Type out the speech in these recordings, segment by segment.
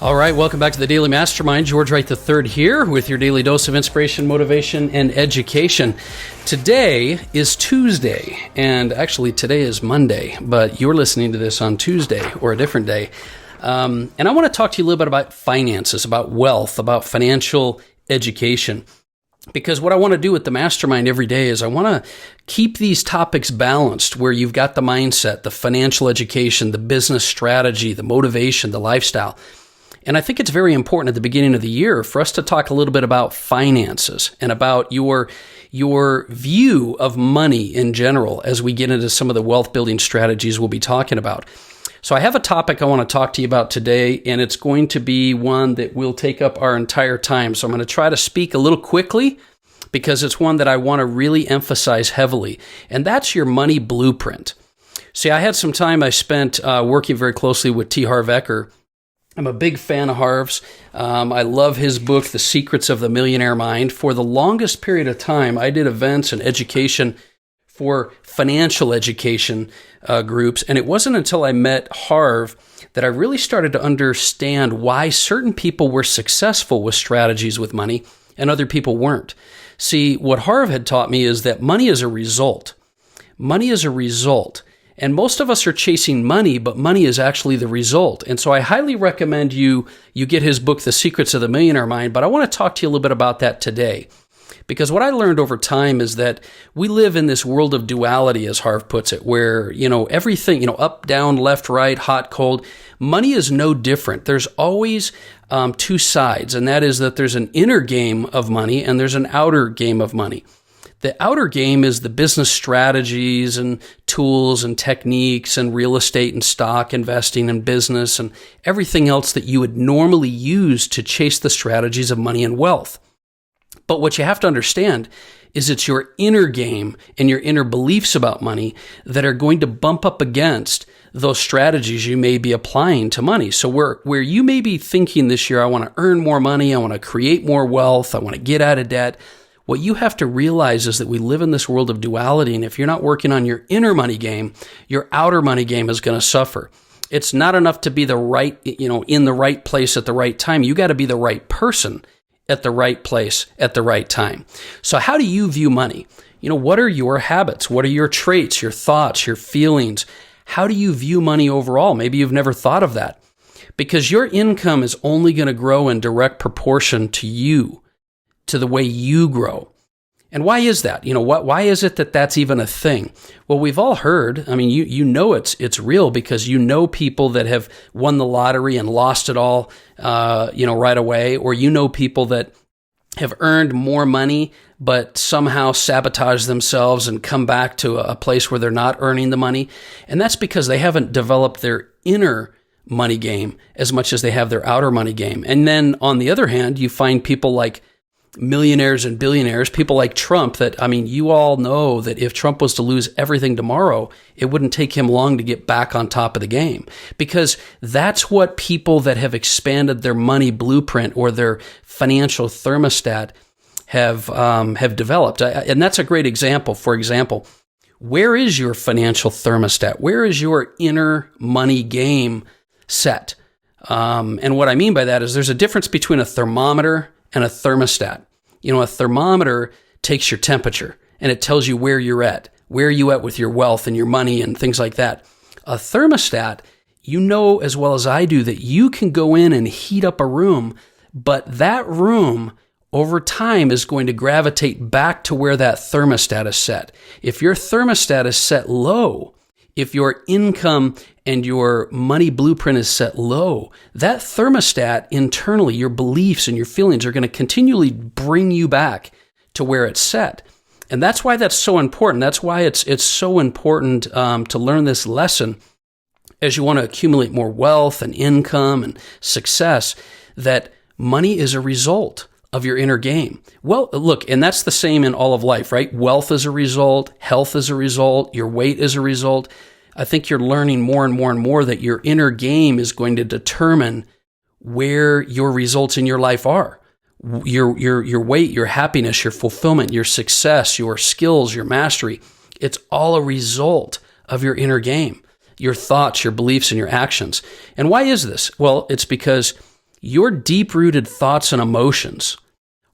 All right, welcome back to the Daily Mastermind. George Wright III here with your daily dose of inspiration, motivation, and education. Today is Tuesday, and actually today is Monday, but you're listening to this on Tuesday or a different day. And I want to talk to you a little bit about finances, about wealth, about financial education. Because what I want to do with the mastermind every day is I want to keep these topics balanced where you've got the mindset, the financial education, the business strategy, the motivation, the lifestyle. And I think it's very important at the beginning of the year for us to talk a little bit about finances and about your view of money in general as we get into some of the wealth building strategies we'll be talking about. So I have a topic I want to talk to you about today, and it's going to be one that will take up our entire time. So I'm going to try to speak a little quickly because it's one that I want to really emphasize heavily, and that's your money blueprint. See, I had some time I spent working very closely with Harv Eker. I'm a big fan of Harv's. I love his book, The Secrets of the Millionaire Mind. For the longest period of time, I did events and education for financial education groups. And it wasn't until I met Harv that I really started to understand why certain people were successful with strategies with money and other people weren't. See, what Harv had taught me is that money is a result. Money is a result. And most of us are chasing money, but money is actually the result. And so I highly recommend you get his book, The Secrets of the Millionaire Mind. But I want to talk to you a little bit about that today. Because what I learned over time is that we live in this world of duality, as Harv puts it, where, everything, up, down, left, right, hot, cold. Money is no different. There's always two sides, and that is that there's an inner game of money and there's an outer game of money. The outer game is the business strategies and tools and techniques and real estate and stock investing and business and everything else that you would normally use to chase the strategies of money and wealth. But what you have to understand is it's your inner game and your inner beliefs about money that are going to bump up against those strategies you may be applying to money. So where you may be thinking this year, I want to earn more money, I want to create more wealth, I want to get out of debt. What you have to realize is that we live in this world of duality, and if you're not working on your inner money game, your outer money game is going to suffer. It's not enough to be the right, in the right place at the right time. You got to be the right person at the right place at the right time. So how do you view money? What are your habits? What are your traits, your thoughts, your feelings? How do you view money overall? Maybe you've never thought of that. Because your income is only going to grow in direct proportion to you, to the way you grow. And why is that? Why is it that that's even a thing? Well, we've all heard, it's real because people that have won the lottery and lost it all, right away, or people that have earned more money, but somehow sabotage themselves and come back to a place where they're not earning the money. And that's because they haven't developed their inner money game as much as they have their outer money game. And then on the other hand, you find people like millionaires and billionaires, people like Trump you all know that if Trump was to lose everything tomorrow, it wouldn't take him long to get back on top of the game, because that's what people that have expanded their money blueprint or their financial thermostat have developed. And that's a great example. For example, where is your financial thermostat? Where is your inner money game set? And what I mean by that is there's a difference between a thermometer and a thermostat. A thermometer takes your temperature and it tells you where you're at. Where are you at with your wealth and your money and things like that? A thermostat, as well as I do, that you can go in and heat up a room, but that room over time is going to gravitate back to where that thermostat is set. If your thermostat is set low, if your income and your money blueprint is set low, that thermostat internally, your beliefs and your feelings are going to continually bring you back to where it's set. And that's why that's so important. That's why it's so important to learn this lesson as you want to accumulate more wealth and income and success, that money is a result of your inner game. Well, look, and that's the same in all of life, right? Wealth is a result, health is a result, your weight is a result. I think you're learning more and more and more that your inner game is going to determine where your results in your life are. Your weight, your happiness, your fulfillment, your success, your skills, your mastery. It's all a result of your inner game, your thoughts, your beliefs, and your actions. And why is this? Well, it's because Your deep-rooted thoughts and emotions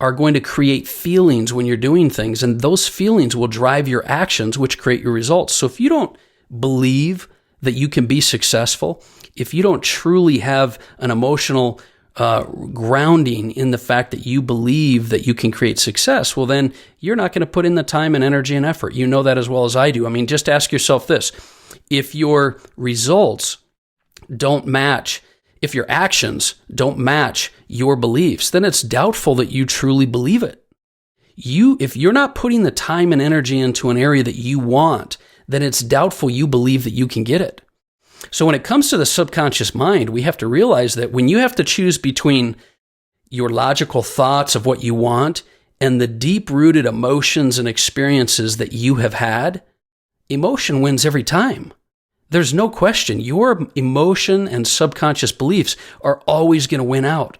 are going to create feelings when you're doing things, and those feelings will drive your actions, which create your results. So if you don't believe that you can be successful, if you don't truly have an emotional grounding in the fact that you believe that you can create success, well, then you're not going to put in the time and energy and effort. You know that as well as I do. I mean, just ask yourself this. If your results don't match, if your actions don't match your beliefs, then it's doubtful that you truly believe it. If you're not putting the time and energy into an area that you want, then it's doubtful you believe that you can get it. So when it comes to the subconscious mind, we have to realize that when you have to choose between your logical thoughts of what you want and the deep-rooted emotions and experiences that you have had, emotion wins every time. There's no question. Your emotion and subconscious beliefs are always going to win out.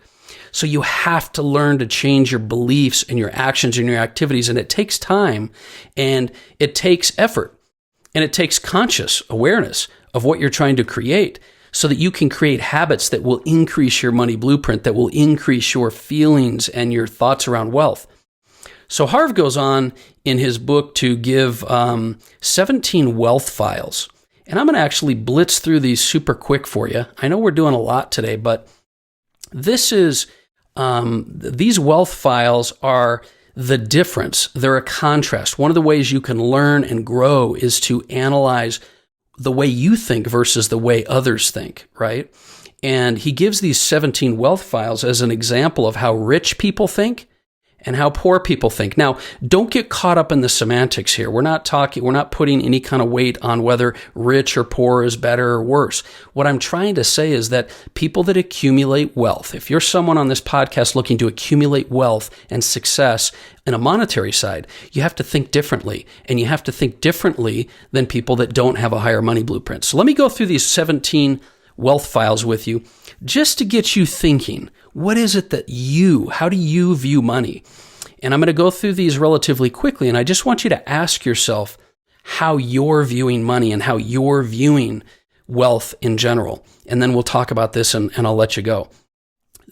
So you have to learn to change your beliefs and your actions and your activities. And it takes time, and it takes effort, and it takes conscious awareness of what you're trying to create so that you can create habits that will increase your money blueprint, that will increase your feelings and your thoughts around wealth. So Harv goes on in his book to give 17 wealth files. And I'm going to actually blitz through these super quick for you. I know we're doing a lot today, but this is, these wealth files are the difference. They're a contrast. One of the ways you can learn and grow is to analyze the way you think versus the way others think, right? And he gives these 17 wealth files as an example of how rich people think and how poor people think. Now, don't get caught up in the semantics here. We're not putting any kind of weight on whether rich or poor is better or worse. What I'm trying to say is that people that accumulate wealth, if you're someone on this podcast looking to accumulate wealth and success in a monetary side, you have to think differently, and you have to think differently than people that don't have a higher money blueprint. So let me go through these 17 wealth files with you just to get you thinking. What is it how do you view money? And I'm going to go through these relatively quickly, and I just want you to ask yourself how you're viewing money and how you're viewing wealth in general. And then we'll talk about this, and I'll let you go.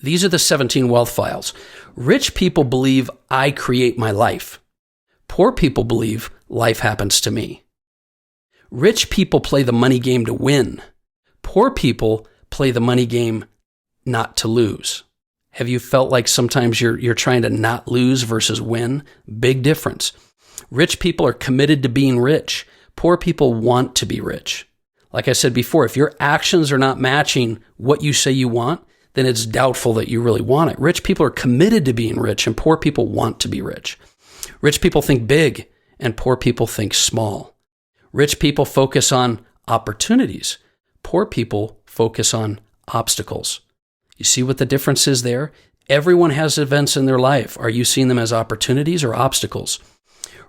These are the 17 wealth files. Rich people believe I create my life. Poor people believe life happens to me. Rich people play the money game to win. Poor people play the money game not to lose. Have you felt like sometimes you're trying to not lose versus win? Big difference. Rich people are committed to being rich. Poor people want to be rich. Like I said before, if your actions are not matching what you say you want, then it's doubtful that you really want it. Rich people are committed to being rich, and poor people want to be rich. Rich people think big, and poor people think small. Rich people focus on opportunities. Poor people focus on obstacles. You see what the difference is there? Everyone has events in their life. Are you seeing them as opportunities or obstacles?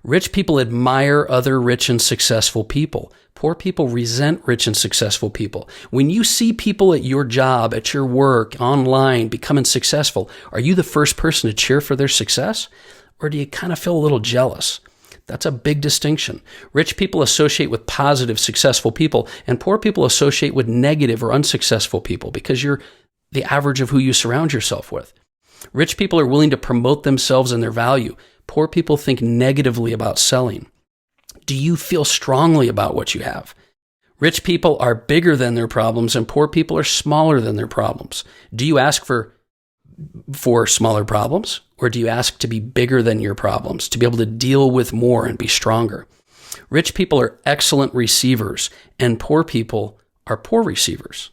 Rich people admire other rich and successful people. Poor people resent rich and successful people. When you see people at your job, at your work, online, becoming successful, are you the first person to cheer for their success? Or do you kind of feel a little jealous? That's a big distinction. Rich people associate with positive, successful people, and poor people associate with negative or unsuccessful people because you're the average of who you surround yourself with. Rich people are willing to promote themselves and their value. Poor people think negatively about selling. Do you feel strongly about what you have? Rich people are bigger than their problems, and poor people are smaller than their problems. Do you ask for smaller problems, or do you ask to be bigger than your problems, to be able to deal with more and be stronger? Rich people are excellent receivers, and poor people are poor receivers.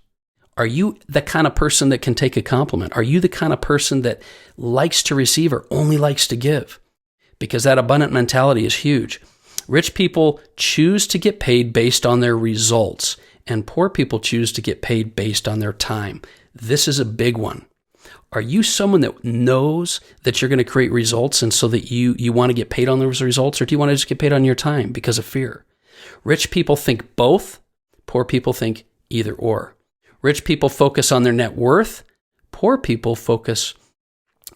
Are you the kind of person that can take a compliment? Are you the kind of person that likes to receive or only likes to give? Because that abundant mentality is huge. Rich people choose to get paid based on their results, and poor people choose to get paid based on their time. This is a big one. Are you someone that knows that you're going to create results and so that you want to get paid on those results, or do you want to just get paid on your time because of fear? Rich people think both. Poor people think either or. Rich people focus on their net worth. Poor people focus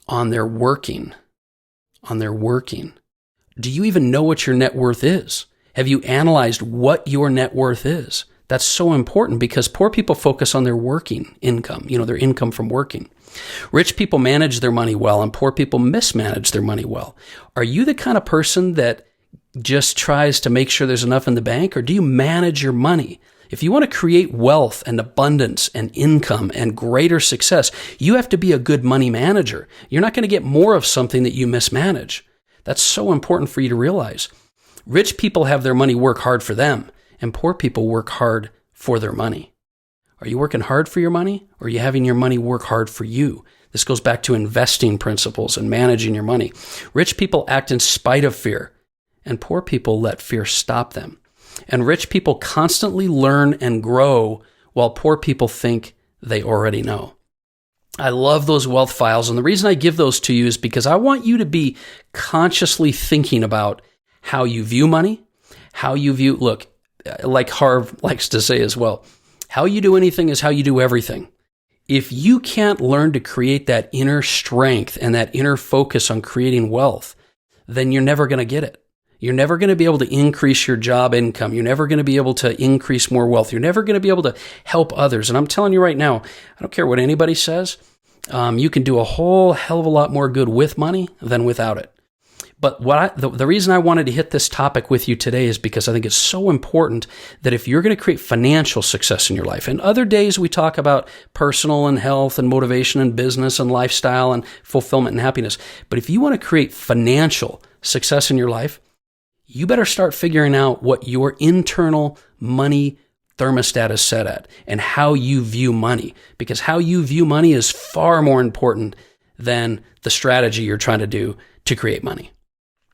on their working. Do you even know what your net worth is? Have you analyzed what your net worth is? That's so important because poor people focus on their working income, their income from working. Rich people manage their money well and poor people mismanage their money well. Are you the kind of person that just tries to make sure there's enough in the bank, or do you manage your money? If you want to create wealth and abundance and income and greater success, you have to be a good money manager. You're not going to get more of something that you mismanage. That's so important for you to realize. Rich people have their money work hard for them, and poor people work hard for their money. Are you working hard for your money, or are you having your money work hard for you? This goes back to investing principles and managing your money. Rich people act in spite of fear, and poor people let fear stop them. And rich people constantly learn and grow, while poor people think they already know. I love those wealth files, and the reason I give those to you is because I want you to be consciously thinking about how you view money, look, like Harv likes to say as well, how you do anything is how you do everything. If you can't learn to create that inner strength and that inner focus on creating wealth, then you're never going to get it. You're never going to be able to increase your job income. You're never going to be able to increase more wealth. You're never going to be able to help others. And I'm telling you right now, I don't care what anybody says, you can do a whole hell of a lot more good with money than without it. But the reason I wanted to hit this topic with you today is because I think it's so important that if you're going to create financial success in your life, and other days we talk about personal and health and motivation and business and lifestyle and fulfillment and happiness, but if you want to create financial success in your life, you better start figuring out what your internal money thermostat is set at and how you view money, because how you view money is far more important than the strategy you're trying to do to create money.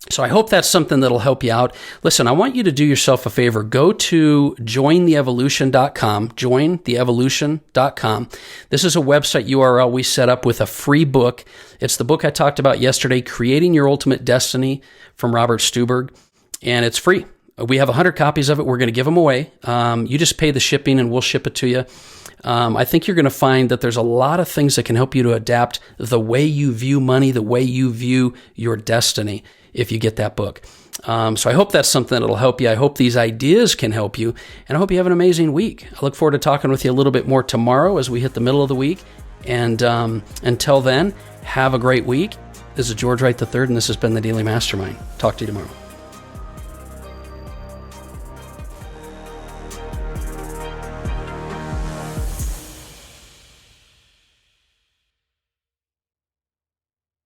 So I hope that's something that'll help you out. Listen, I want you to do yourself a favor. Go to jointheevolution.com, jointheevolution.com. This is a website URL we set up with a free book. It's the book I talked about yesterday, Creating Your Ultimate Destiny from Robert Stuberg, and it's free. We have 100 copies of it. We're going to give them away. You just pay the shipping and we'll ship it to you. I think you're going to find that there's a lot of things that can help you to adapt the way you view money, the way you view your destiny if you get that book. So I hope that's something that'll help you. I hope these ideas can help you, and I hope you have an amazing week. I look forward to talking with you a little bit more tomorrow as we hit the middle of the week. And until then, have a great week. This is George Wright III, and this has been the Daily Mastermind. Talk to you tomorrow.